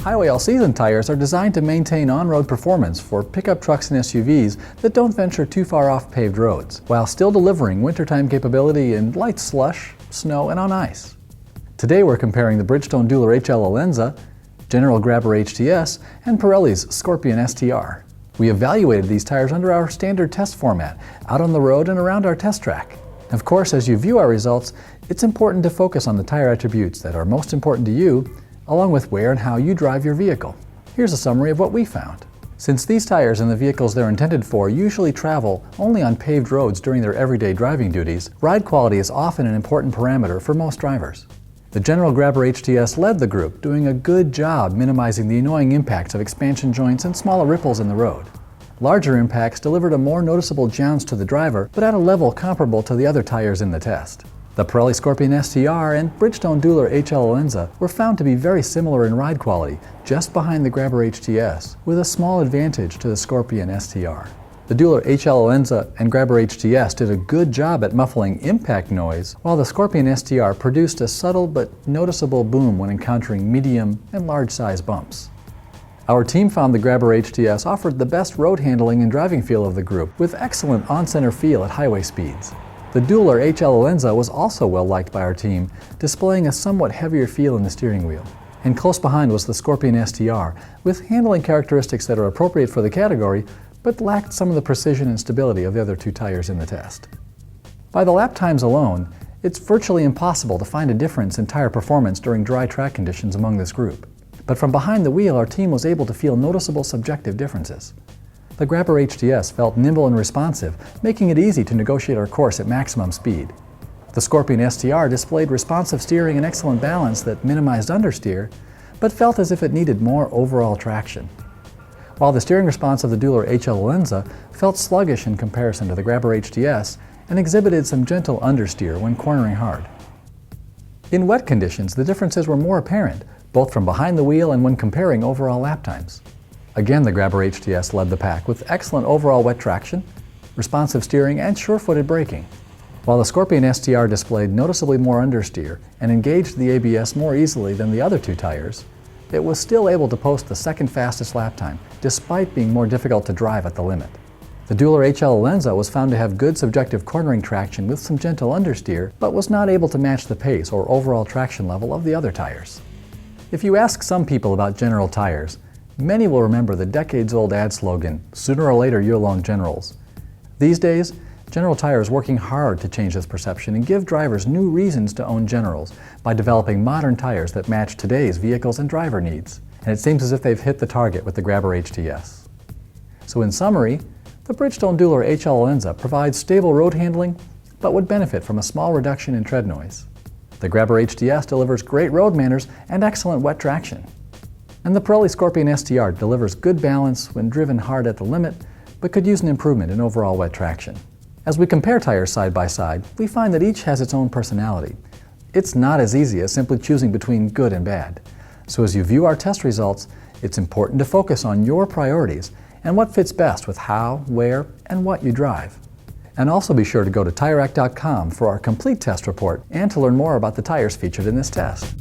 Highway all-season tires are designed to maintain on-road performance for pickup trucks and SUVs that don't venture too far off paved roads, while still delivering wintertime capability in light slush, snow, and on ice. Today we're comparing the Bridgestone Dueler HL Alenza, General Grabber HTS, and Pirelli's Scorpion STR. We evaluated these tires under our standard test format, out on the road and around our test track. Of course, as you view our results, it's important to focus on the tire attributes that are most important to you, along with where and how you drive your vehicle. Here's a summary of what we found. Since these tires and the vehicles they're intended for usually travel only on paved roads during their everyday driving duties, ride quality is often an important parameter for most drivers. The General Grabber HTS led the group, doing a good job minimizing the annoying impacts of expansion joints and smaller ripples in the road. Larger impacts delivered a more noticeable jounce to the driver, but at a level comparable to the other tires in the test. The Pirelli Scorpion STR and Bridgestone Dueler HL Alenza were found to be very similar in ride quality, just behind the Grabber HTS, with a small advantage to the Scorpion STR. The Dueler HL Alenza and Grabber HTS did a good job at muffling impact noise, while the Scorpion STR produced a subtle but noticeable boom when encountering medium and large size bumps. Our team found the Grabber HTS offered the best road handling and driving feel of the group, with excellent on-center feel at highway speeds. The Dueler HL Alenza was also well liked by our team, displaying a somewhat heavier feel in the steering wheel. And close behind was the Scorpion STR, with handling characteristics that are appropriate for the category, but lacked some of the precision and stability of the other two tires in the test. By the lap times alone, it's virtually impossible to find a difference in tire performance during dry track conditions among this group. But from behind the wheel, our team was able to feel noticeable subjective differences. The Grabber HTS felt nimble and responsive, making it easy to negotiate our course at maximum speed. The Scorpion STR displayed responsive steering and excellent balance that minimized understeer, but felt as if it needed more overall traction. While the steering response of the Dueler HL Alenza felt sluggish in comparison to the Grabber HTS and exhibited some gentle understeer when cornering hard. In wet conditions, the differences were more apparent, both from behind the wheel and when comparing overall lap times. Again, the Grabber HTS led the pack with excellent overall wet traction, responsive steering, and sure-footed braking. While the Scorpion STR displayed noticeably more understeer and engaged the ABS more easily than the other two tires, it was still able to post the second fastest lap time, despite being more difficult to drive at the limit. The Dueler HL Alenza was found to have good subjective cornering traction with some gentle understeer, but was not able to match the pace or overall traction level of the other tires. If you ask some people about General tires, many will remember the decades-old ad slogan, "Sooner or later you'll own Generals." These days, General Tire is working hard to change this perception and give drivers new reasons to own Generals by developing modern tires that match today's vehicles and driver needs. And it seems as if they've hit the target with the Grabber HTS. So in summary, the Bridgestone Dueler HL Alenza provides stable road handling, but would benefit from a small reduction in tread noise. The Grabber HTS delivers great road manners and excellent wet traction. And the Pirelli Scorpion STR delivers good balance when driven hard at the limit, but could use an improvement in overall wet traction. As we compare tires side by side, we find that each has its own personality. It's not as easy as simply choosing between good and bad. So as you view our test results, it's important to focus on your priorities and what fits best with how, where, and what you drive. And also be sure to go to TireRack.com for our complete test report and to learn more about the tires featured in this test.